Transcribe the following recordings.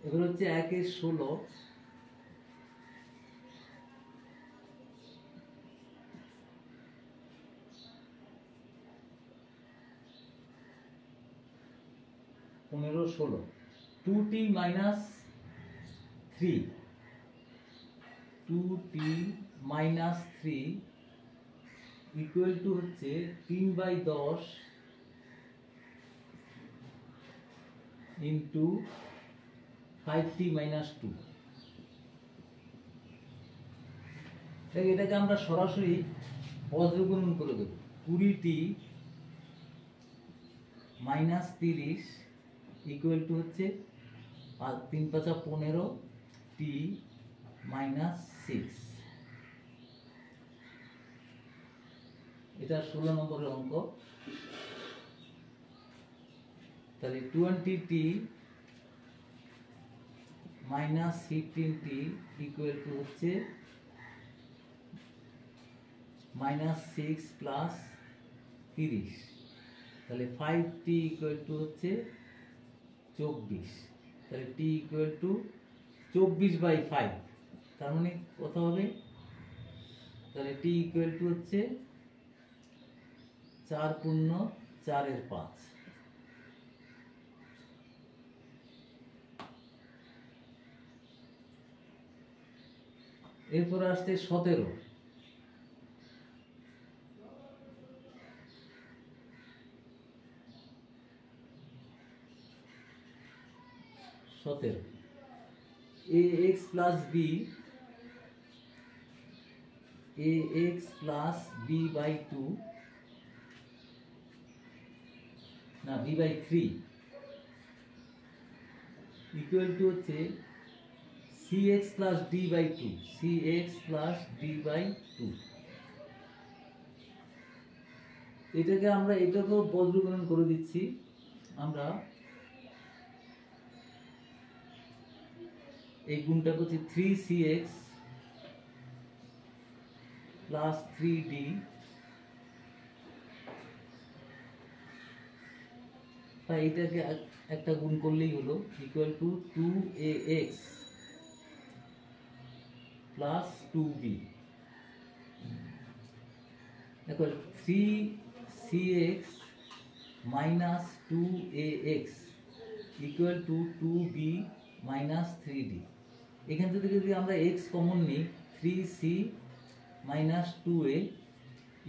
এবার হচ্ছে 1 × 16 15 16 2t - 3 2t - 3 equal two হচ্ছে 3/10 ইন্টু 5t - 2। এটাকে আমরা সরাসরি বজ্রগুণন করে দেব। 20t - 30 ইকুয়াল টু হচ্ছে 3 × 5 = 15 t - 6। এটা 16 নম্বরের অঙ্ক। তাহলে 20t - 15t ইকুয়াল টু হচ্ছে -6 + 30। তাহলে 5t ইকুয়াল টু হচ্ছে 24। তাহলে t ইকুয়াল টু 24/5। তার মানে কত হবে? তাহলে t ইকুয়াল টু হচ্ছে 4 × 4 = 5। এরপর আসছে 17। 17 ax + b b/2 না b/3 ইকুয়াল টু হচ্ছে cx + d/2 cx + d/2। এটাকেও বজ্রগুণন করে দিচ্ছি আমরা। এই গুণটা করছি 3cx + 3d তাই এটাকে একটা গুণ করলেই হলো ইকুয়াল টু 2ax + 2b। দেখো 3cx - 2ax equal to 2b - 3d। এখান থেকে যদি আমরা x কমন নিই 3c - 2a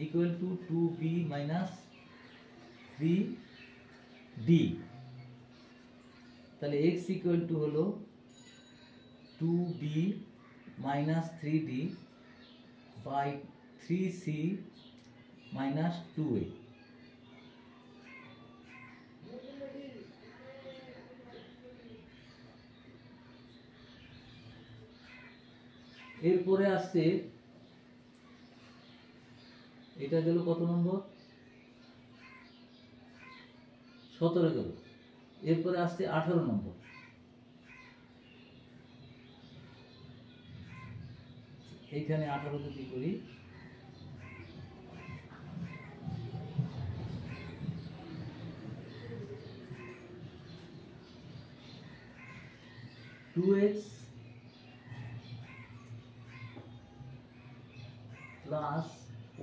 equal to 2b - 3d। তাহলে x ইকুয়াল টু হলো 2b - 3d by 3c - 2a। এরপরে আসছে এটা গেল কত নম্বর? 17 গেল। এরপরে আসছে 18 নম্বর। এইখানে 18 যদি করি 2x plus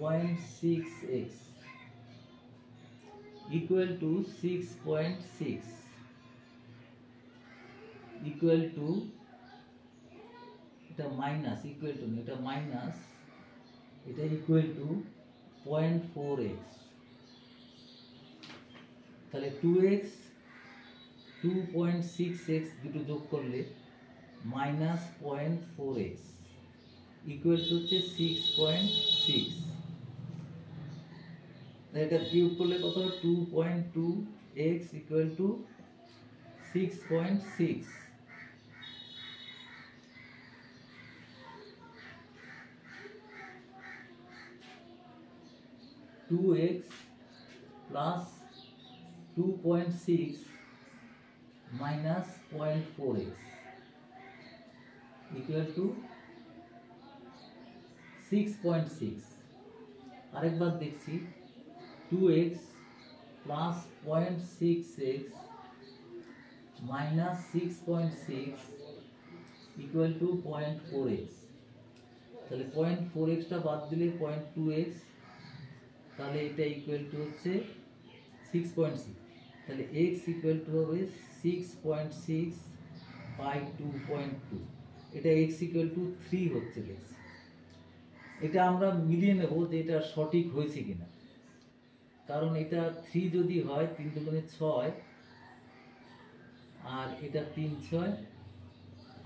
0.6x equal to 6.6 equal to এটা মাইনাস ইকুয়াল টু এটা মাইনাস এটা ইকুয়াল টু 0.4x। তাহলে 2x 2.6x দুটো যোগ করলে -0.4x ইকুয়াল টু হচ্ছে 6.6। এটা কিউব করলে কত হবে? 2.2x equal to 6.6। 2x plus 2.6 minus 0.4x equal to 6.6। আরেকবার দেখছি 2x plus 0.6x minus 6.6 equal to 0.4x। তাহলে 0.4xটা বাদ দিলে 0.2x, তাহলে এটা ইকুয়াল টু হচ্ছে 6.6। তাহলে x ইকুয়াল টু হবে 6.6 বাই 2.2। এটা x ইকুয়াল টু 3 হচ্ছে দেখছি। এটা আমরা মিলিয়ে নেব যে এটা সঠিক হয়েছে কিনা, কারণ এটা 3 যদি হয় 3 দুগুণে 6, আর এটা 3 6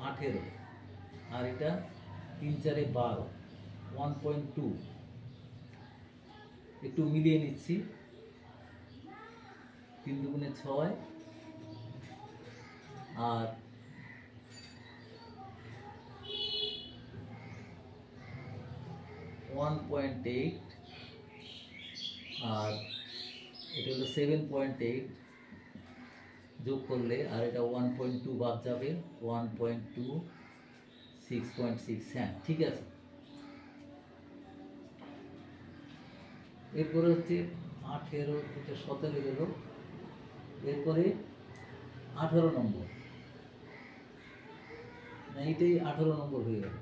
18, আর এটা 3 4 12, 1.2। একটু মিলিয়ে নিচ্ছি। 3 দুগুণে 6 আর 1.8, আর এটা হলো 7.8 যোগ করলে, আর এটা 1.2 বাদ যাবে, 1.2 6.6। হ্যাঁ ঠিক আছে। এরপরে হচ্ছে 18, এটা 17 গেল। এরপরে 18 নম্বর, না এইটাই 18 নম্বর হয়ে গেল।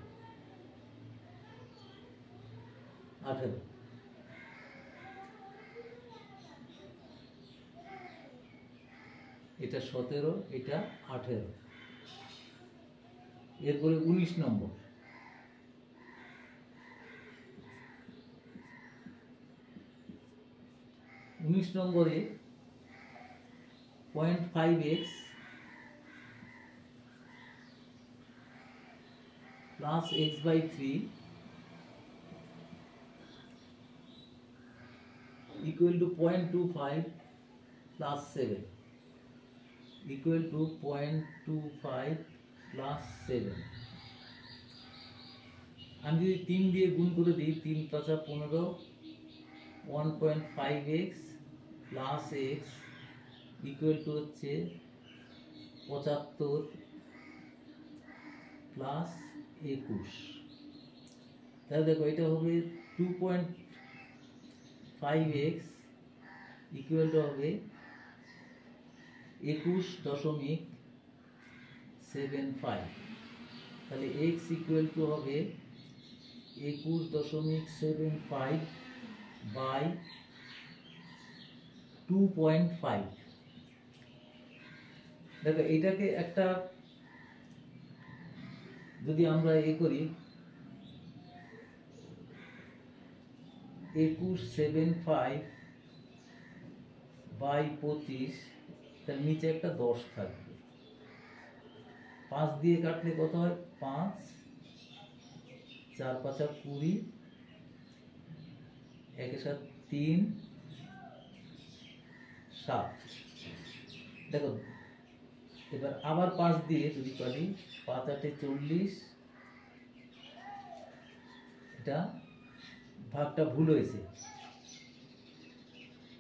18, এটা 17, এটা 18। এরপরে 19 নম্বর, 19 নম্বরে 0.5x plus x by 3 equal to 0.25 plus 7 equal to 0.25 plus 7। আমি যদি 3 দিয়ে গুণ করে দিই, 3 5 15, 1.5x plus x equal to হচ্ছে 75 প্লাস 21। তাহলে দেখো এটা হবে 2.5x ইকুয়াল টু হবে 21.75। তাহলে x ইকুয়াল টু হবে 21.75 বাই 2.5। দেখো এটাকে একটা যদি আমরা করি 21.75 বাই 25, তার নিচে একটা 10 থাকবে। 5 দিয়ে কাটলে কত হয়? 5 4 5 20, 1 7 3 7। দেখো এবার আবার 5 দিয়ে যদি কাটি, 5 8 40, এটা ভাগটা ভুল হয়েছে।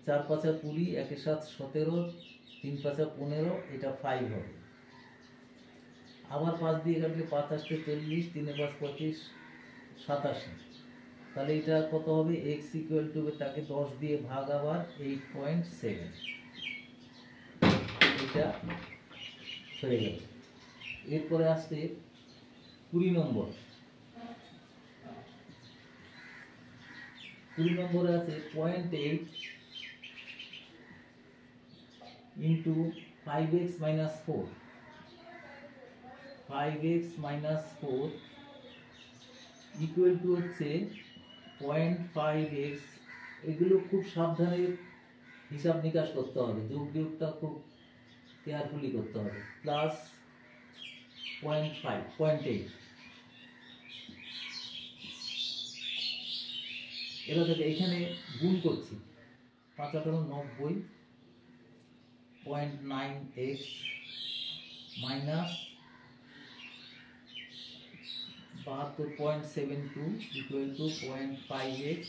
4 5 20, 1 7 17, 3 5 15, এটা 5 হবে। আবার 5 দিয়ে কাটলে 5 8 40, 3 5 25, 87। তাহলে এটা কত হবে? x ইকুয়াল টু, তাকে 10 দিয়ে ভাগ, আবার 8.7। এটা হয়ে গেল। এরপরে আসছে 20 নম্বর। 20 নম্বরে আছে 0.8 into 5x minus 4, 5x minus 4 equal to হচ্ছে 0.5x। এগুলো খুব সাবধানে হিসাব নিকাশ করতে হবে, যোগ বিয়োগটা খুব কেয়ারফুলি করতে হবে। প্লাস 0.8। এবার থেকে এখানে গুণ করছি, 5 8 90, 0.9x minus 72.72 equal to 0.5x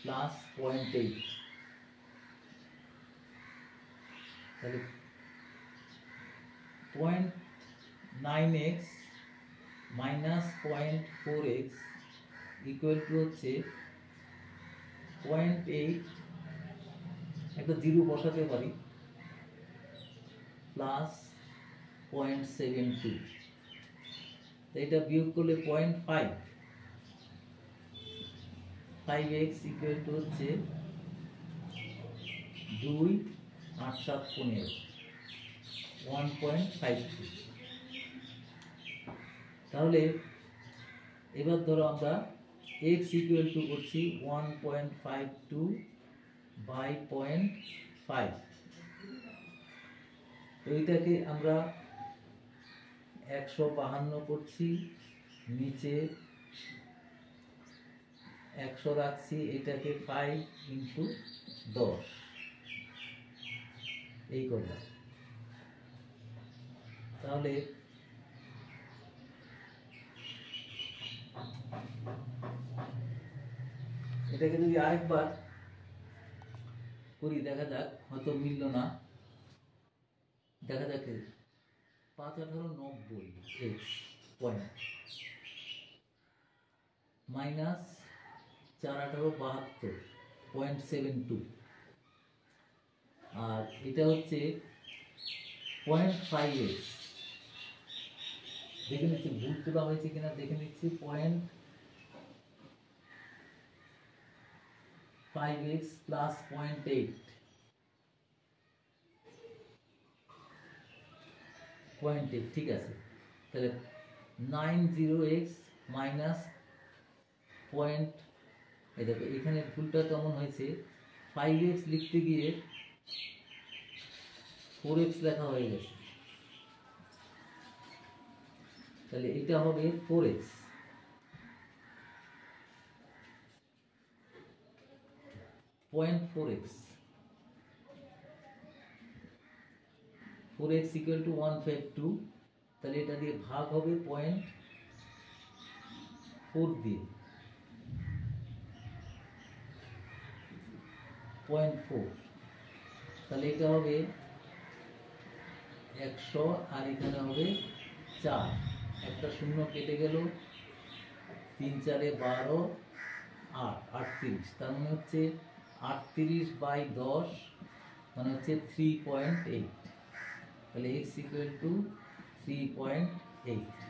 plus 0.8। তাহলে 0.9x minus 0.4x equal to হচ্ছে 0.8, একটা জিরো বসাতে পারি, প্লাস 0.72, এটা বিয়োগ করলে 0.5, 5x ইকুয়াল টু হচ্ছে 2 8 7 15, 1.52। তাহলে এবার ধরো আমরা x ইকুয়াল টু করছি 1.52 বাই 0.5, এইটাকে আমরা 152 করছি, নিচে 100 রাখছি, এটাকে 5 ইন্টু 10 এই করলাম। তাহলে এটাকে যদি আরেকবার করি দেখা যাক, হয়তো মিলল না, দেখা যাক 5 18 90 x পয়েন্ট মাইনাস 4 18 72.72, আর এটা হচ্ছে 0.5x, দেখে নিচ্ছি ভুল তোলা হয়েছে কিনা, দেখে নিচ্ছি 0.5x প্লাস 0.8, 0.8 ঠিক আছে। তাহলে 90x মাইনাস পয়েন্ট, এই দেখো এখানে ভুলটা কেমন হয়েছে, 5x লিখতে গিয়ে 4x লেখা হয়ে গেছে, তাহলে এটা হবে 4x, 0.4x, 4x equal to 152, তাহলে এটা দিয়ে ভাগ হবে 0.4 দিয়ে, 0.4, তাহলে এটা হবে 100 আর এখানে হবে 4, একটা শূন্য কেটে গেল, 3 4 12 8 38, তার মানে হচ্ছে 38 বাই 10 মানে হচ্ছে 3.8, তাহলে x ইকুয়াল টু 3.8।